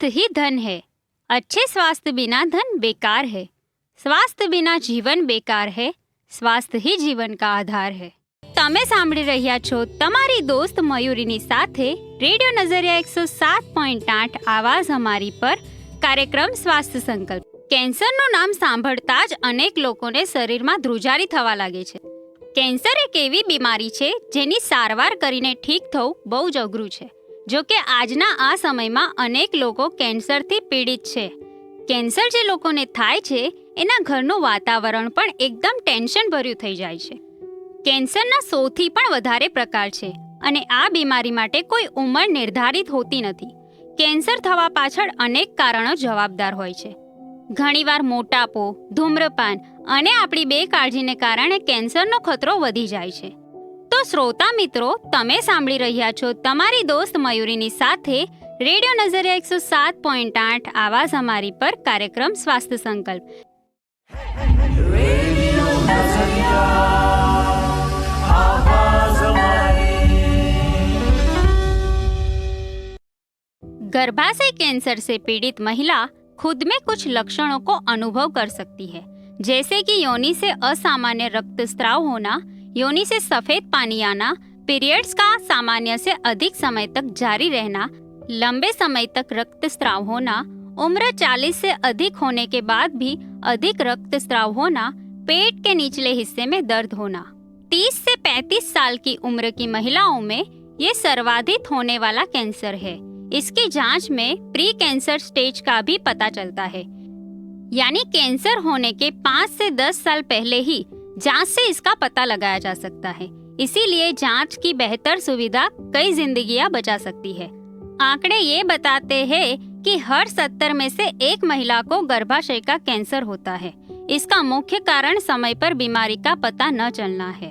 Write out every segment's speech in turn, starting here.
स्वास्थ्य ही धन है। अच्छे स्वास्थ्य बिना धन बेकार है। स्वास्थ्य बिना जीवन बेकार है। સ્વાસ્થ્ય ही જીવન કા આધાર है। તમે સાંભળી રહ્યા છો તમારી દોસ્ત મયુરીની સાથે રેડિયો નજરિયા 107.8 આવાજ અમારી પર કાર્યક્રમ સ્વાસ્થ્ય સંકલ્પ। કેન્સરનું નામ સાંભળતા જ અનેક લોકોને શરીરમાં ધ્રુજારી થવા લાગે છે। કેન્સર એક એવી બીમારી છે જેની સારવાર કરીને ઠીક થવું બહુ જ અઘરું છે। જો કે આજના આ સમયમાં અનેક લોકો કેન્સરથી પીડિત છે। કેન્સર જે લોકોને થાય છે એના ઘરનું વાતાવરણ પણ એકદમ ટેન્શન ભર્યું થઈ જાય છે। કેન્સરના 100થી પણ વધારે પ્રકાર છે અને આ બીમારી માટે કોઈ ઉંમર નિર્ધારિત હોતી નથી। કેન્સર થવા પાછળ અનેક કારણો જવાબદાર હોય છે। ઘણીવાર મોટાપો, ધૂમ્રપાન અને આપણી બેકાળજીને કારણે કેન્સરનો ખતરો વધી જાય છે। તો શ્રોતા મિત્રો, તમે સાંભળી રહ્યા છો તમારી દોસ્ત મયુરીની સાથે રેડિયો નજરિયા 107.8 આવાજ અમારી પર કાર્યક્રમ સ્વાસ્થ્ય સંકલ્પ। गर्भाशय कैंसर से पीड़ित महिला खुद में कुछ लक्षणों को अनुभव कर सकती है, जैसे कि योनि से असामान्य रक्तस्राव होना, योनि से सफेद पानी आना, पीरियड्स का सामान्य से अधिक समय तक जारी रहना, लंबे समय तक रक्तस्राव होना, उम्र 40 से अधिक होने के बाद भी अधिक रक्तस्राव होना, पेट के निचले हिस्से में दर्द होना। 30 से 35 साल की उम्र की महिलाओं में ये सर्वाधिक होने वाला कैंसर है। इसकी जांच में प्री कैंसर स्टेज का भी पता चलता है, यानी कैंसर होने के 5 से 10 साल पहले ही जांच से इसका पता लगाया जा सकता है। इसीलिए जांच की बेहतर सुविधा कई जिंदगियां बचा सकती है। आंकड़े ये बताते हैं कि हर 70 में से एक महिला को गर्भाशय का कैंसर होता है। इसका मुख्य कारण समय पर बीमारी का पता न चलना है।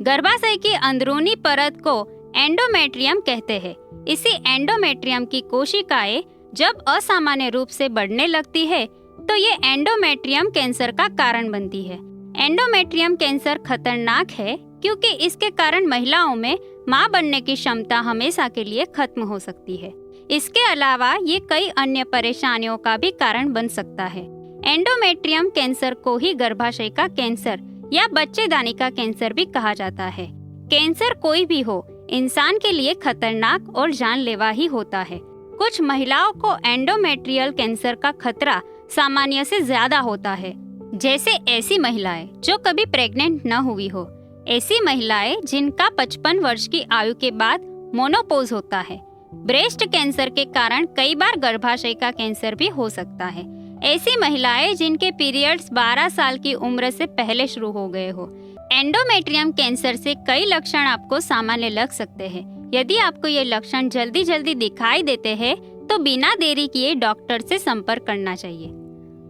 गर्भाशय की अंदरूनी परत को एंडोमेट्रियम कहते हैं। इसी एंडोमेट्रियम की कोशिकाएं जब असामान्य रूप से बढ़ने लगती है तो ये एंडोमेट्रियम कैंसर का कारण बनती है। एंडोमेट्रियम कैंसर खतरनाक है क्योंकि इसके कारण महिलाओं में मां बनने की क्षमता हमेशा के लिए खत्म हो सकती है। इसके अलावा ये कई अन्य परेशानियों का भी कारण बन सकता है। एंडोमेट्रियम कैंसर को ही गर्भाशय का कैंसर या बच्चेदानी का कैंसर भी कहा जाता है। कैंसर कोई भी हो, इंसान के लिए खतरनाक और जानलेवा ही होता है। कुछ महिलाओं को एंडोमेट्रियल कैंसर का खतरा सामान्य से ज्यादा होता है, जैसे ऐसी महिलाएं जो कभी प्रेग्नेंट न हुई हो, ऐसी महिलाएं जिनका 55 वर्ष की आयु के बाद मोनोपोज होता है। ब्रेस्ट कैंसर के कारण कई बार गर्भाशय का कैंसर भी हो सकता है। ऐसी महिलाएं जिनके पीरियड्स 12 साल की उम्र से पहले शुरू हो गए हो। एंडोमेट्रियम कैंसर से कई लक्षण आपको सामान्य लग सकते हैं। यदि आपको ये लक्षण जल्दी जल्दी दिखाई देते हैं तो बिना देरी किए डॉक्टर से संपर्क करना चाहिए।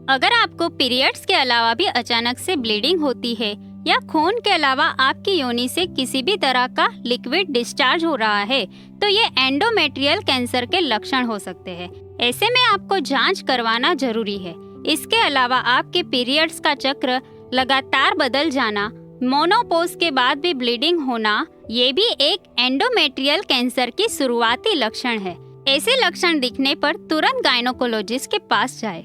अगर आपको पीरियड्स के अलावा भी अचानक से ब्लीडिंग होती है या खून के अलावा आपकी योनि से किसी भी तरह का लिक्विड डिस्चार्ज हो रहा है तो ये एंडोमेट्रियल कैंसर के लक्षण हो सकते हैं। ऐसे में आपको जांच करवाना जरूरी है। इसके अलावा आपके पीरियड्स का चक्र लगातार बदल जाना, मोनोपोज के बाद भी ब्लीडिंग होना, ये भी एक एंडोमेट्रियल कैंसर की शुरुआती लक्षण है। ऐसे लक्षण दिखने पर तुरंत गायनोकोलॉजिस्ट के पास जाए।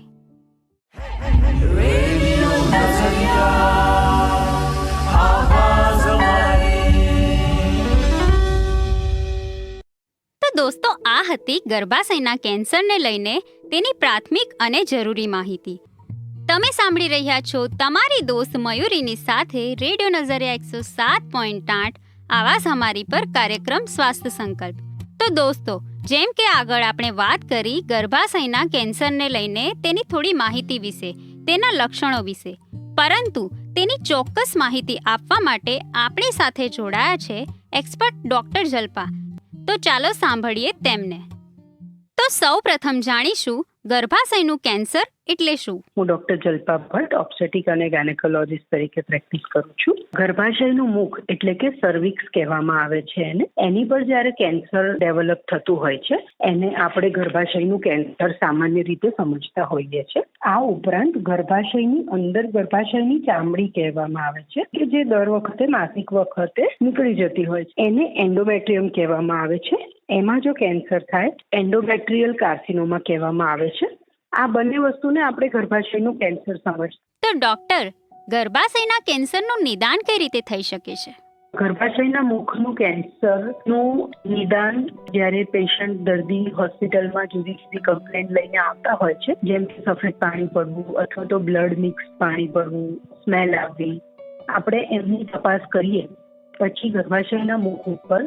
તો દોસ્તો, આ હતી ગર્ભાશયના કેન્સરને લઈને તેની પ્રાથમિક અને જરૂરી માહિતી। તમે સાંભળી રહ્યા છો તમારી દોસ્ત મયુરીની સાથે રેડિયો નજરિયા 107.8 આવાજ અમારી પર કાર્યક્રમ સ્વાસ્થ્ય સંકલ્પ। તો દોસ્તો, જેમ કે આગળ આપણે વાત કરી ગર્ભાશયના કેન્સરને લઈને તેની થોડી માહિતી વિશે, તેના લક્ષણો વિશે, પરંતુ તેની ચોક્કસ માહિતી આપવા માટે આપણી સાથે જોડાયા છે એક્સપર્ટ ડોક્ટર જલ્પા। તો ચાલો સાંભળીએ તેમને। તો સૌ પ્રથમ જાણીશું ગર્ભાશયનું કેન્સર એટલે શું? હું ડોક્ટર જલ્પા ભટ્ટ ઓબ્સ્ટેટિક અને ગાયનેકોલોજીસ્ટ તરીકે પ્રેક્ટિસ કરું છું. ગર્ભાશયનું મુખ એટલે કે સર્વિક્સ કહેવામાં આવે છે એને. એની પર જ્યારે કેન્સર ડેવલપ થતું હોય છે એને આપણે ગર્ભાશયનું કેન્સર સામાન્ય રીતે સમજતા હોઈએ છીએ. આ ઉપરાંત ગર્ભાશયની અંદર ગર્ભાશયની ચામડી કહેવામાં આવે છે કે જે દર વખતે માસિક વખતે નીકળી જતી હોય છે એને એન્ડોમેટ્રિયમ કહેવામાં આવે છે. એમાં જો કેન્સર થાય એન્ડોમેટ્રિયલ કાર્સિનોમા કહેવામાં આવે છે. આ બંને વસ્તુને આપણે ગર્ભાશયનું કેન્સર સમજ. તો ડોક્ટર, ગર્ભાશયના કેન્સરનું નિદાન કઈ રીતે થઈ શકે છે? ગર્ભાશયના મુખનું કેન્સરનું નિદાન જ્યારે પેશન્ટ દર્દી હોસ્પિટલમાં જુદી જુદી કમ્પ્લેન્ટ લઈને આવતા હોય છે, જેમ કે સફેદ પાણી પડવું અથવા તો બ્લડ મિક્સ પાણી પડવું, સ્મેલ આવવી, આપણે એમની તપાસ કરીએ પછી ગર્ભાશયના મુખ ઉપર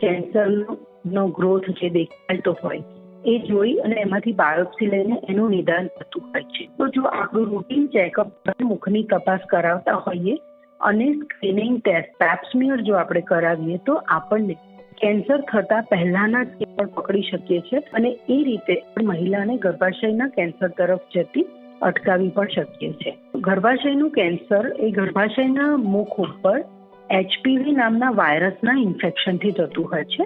કેન્સરનો ગ્રોથ જે દેખાતો હોય એ જોઈ અને એમાંથી બાયોપ્સી લઈને એનું નિદાન થતું હોય છે. તો જો આપણું રૂટીન ચેકઅપ મુખની તપાસ કરાવતા હોઈએ અને સ્ક્રીનિંગ ટેસ્ટ પેપ્સમિયર જો આપણે કરાવીએ તો આપણને કેન્સર થતા પહેલાના જ પણ પકડી શકીએ છીએ અને એ રીતે મહિલાને ગર્ભાશયના કેન્સર તરફ જતી અટકાવી પણ શકીએ છીએ. ગર્ભાશયનું કેન્સર એ ગર્ભાશયના મુખ ઉપર HPV નામના વાયરસના ઇન્ફેક્શનથી થતું હોય છે.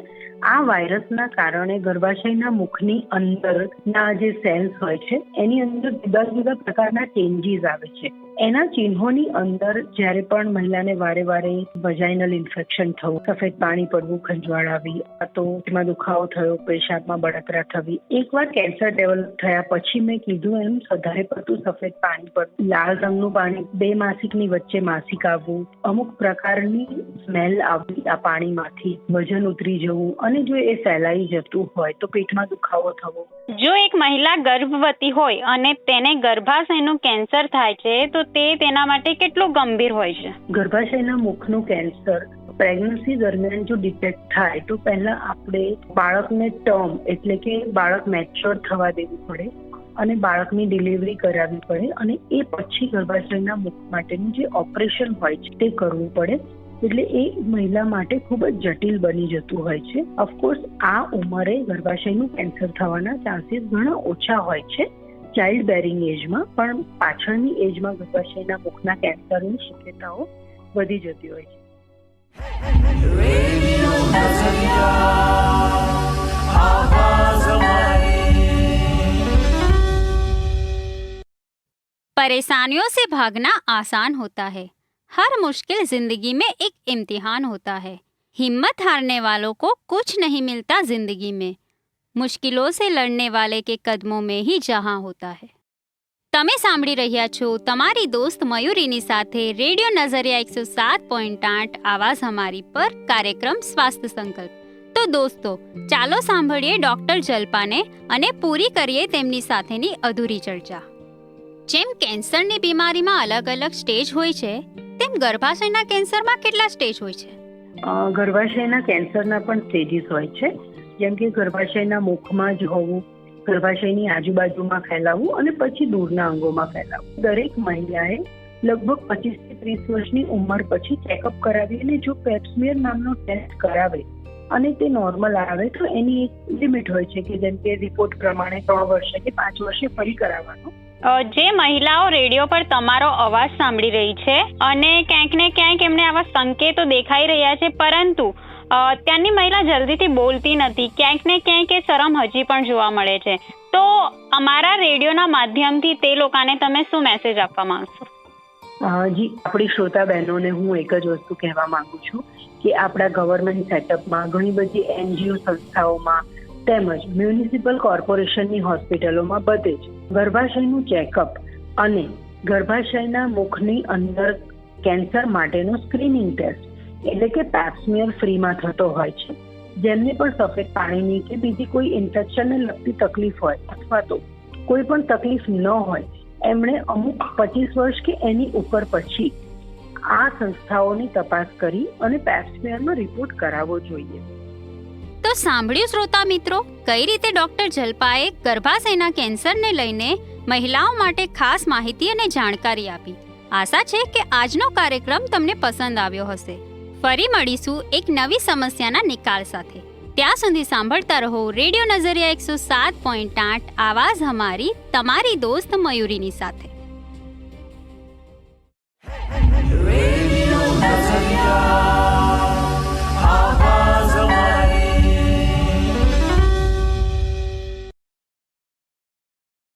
આ વાયરસના કારણે ગર્ભાશયના મુખની અંદરના જે સેલ્સ હોય છે એની અંદર જુદા જુદા પ્રકારના ચેન્જીસ આવે છે. એના ચિહ્નોની અંદર જ્યારે પણ મહિલાને વારે વારે વજાઇનલ ઇન્ફેક્શન થવું, સફેદ પાણી પડવું, ખંજવાળ આવી, તો તેમાં દુખાવો થયો, પેશાબમાં બળતરા થવી, એકવાર કેન્સર ડેવલપ થયા પછી મેં કીધું એમ વધારે પડતું સફેદ પાણી પડવું, લાલ રંગનું પાણી, બે માસિકની વચ્ચે માસિક આવવું, અમુક પ્રકારની સ્મેલ આવવી આ પાણીમાંથી, વજન ઉતરી જવું અને જો એ ફેલાઈ જતું હોય તો પેટમાં દુખાવો થવો. જો એક મહિલા ગર્ભવતી હોય અને તેને ગર્ભાશયનું કેન્સર થાય છે તો તે તેના માટે કેટલું ગંભીર હોય છે? ગર્ભાશયના મુખનું કેન્સર પ્રેગ્નન્સી દરમિયાન જો ડિટેક્ટ થાય તો પહેલા આપણે બાળકને ટર્મ એટલે કે બાળક મેચ્યોર થવા દેવું પડે અને બાળકની ડિલિવરી કરાવવી પડે અને એ પછી ગર્ભાશયના મુખ માટેનું જે ઓપરેશન હોય છે તે કરવું પડે. એટલે એ મહિલા માટે ખૂબ જ જટિલ બની જતું હોય છે. ઓફકોર્સ આ ઉંમરે ગર્ભાશયનું કેન્સર થવાના ચાન્સીસ ઘણા ઓછા હોય છે ચાઇલ્ડ બેરિંગ એજમાં, પણ પાછળની એજમાં ગર્ભાશયના મુખના કેન્સરની શક્યતાઓ વધી જતી હોય છે. परेशानियों से भागना आसान होता है. हर मुश्किल जिंदगी में एक इम्तिहान होता है. हिम्मत हारने वालों को कुछ नहीं मिलता जिंदगी में. मुश्किलों से लड़ने वाले के कदमों में ही जहां होता है. તમે સાંભળી રહ્યા છો તમારી દોસ્ત મયુરીની સાથે રેડિયો નઝરિયા 107.8 આવાઝ હમારી પર કાર્યક્રમ સ્વાસ્થ્ય સંકલ્પ. તો દોસ્તો, ચાલો સાંભળીએ ડોક્ટર જલ્પાને અને પૂરી કરીએ તેમની સાથેની અધૂરી ચર્ચા. જેમ કેન્સરની બીમારીમાં અલગ અલગ સ્ટેજ હોય છે તેમ ગર્ભાશયના કેન્સરમાં કેટલા સ્ટેજ હોય છે? ગર્ભાશયના કેન્સરના પણ સ્ટેજીસ હોય છે. જેમ કે ગર્ભાશયના મુખમાં જ હોવું, ગર્ભાશયની આજુબાજુમાં ફેલાવવું અને પછી દૂરના અંગોમાં ફેલાવવું. દરેક મહિલાએ લગભગ 25 થી 30 વર્ષની ઉંમર પછી ચેકઅપ કરાવી અને જો પેપ્સમિયર નામનો ટેસ્ટ કરાવે અને તે નોર્મલ આવે તો એની એક લિમિટ હોય છે કે જેમ કે રિપોર્ટ પ્રમાણે 3 વર્ષે કે 5 વર્ષે ફરી કરાવવાનું. જે મહિલાઓ રેડિયો પર તમારો અવાજ સાંભળી રહી છે અને ક્યાંક ને ક્યાંક એમને આવા સંકેતો દેખાઈ રહ્યા છે, પરંતુ ત્યાંની મહિલા જલ્દીથી બોલતી નથી, ક્યાંક ને ક્યાંક એ શરમ હજી પણ જોવા મળે છે, તો અમારા રેડિયોના માધ્યમથી તે લોકોને તમે શું મેસેજ આપવા માંગશો? જી, આપણી શ્રોતા બહેનોને હું એક જ વસ્તુ કહેવા માંગુ છું કે આપણા ગવર્મેન્ટ સેટઅપમાં ઘણી બધી NGO સંસ્થાઓમાં તેમજ મ્યુનિસિપલ કોર્પોરેશનની હોસ્પિટલોમાં બધે જ ગર્ભાશયનું ચેકઅપ અને ગર્ભાશયના મુખની અંદર કેન્સર માટેનો સ્ક્રીનિંગ ટેસ્ટ એટલે કે પેપ્સમિયર ફ્રીમાં થતો હોય છે. જેમને પણ સફેદ પાણીની કે બીજી કોઈ ઇન્ફેક્શનને લગતી તકલીફ હોય અથવા તો કોઈ પણ તકલીફ ન હોય એમણે અમુક 25 વર્ષ કે એની ઉપર પછી આ સંસ્થાઓની તપાસ કરી અને પેપ્સમિયરનો રિપોર્ટ કરાવવો જોઈએ. તો સાંભળ્યું શ્રોતા મિત્રો, કઈ રીતે ડોક્ટર જલ્પાએ ગર્ભાશયના કેન્સરને લઈને મહિલાઓ માટે ખાસ માહિતી અને જાણકારી આપી. આશા છે કે આજનો કાર્યક્રમ તમને પસંદ આવ્યો હશે. ફરી મળીશું એક નવી સમસ્યાના નિકાલ સાથે. ત્યાં સુધી સાંભળતા રહો રેડિયો નજરિયા 107.8 આવાજ હમારી, તમારી દોસ્ત મયુરીની સાથે.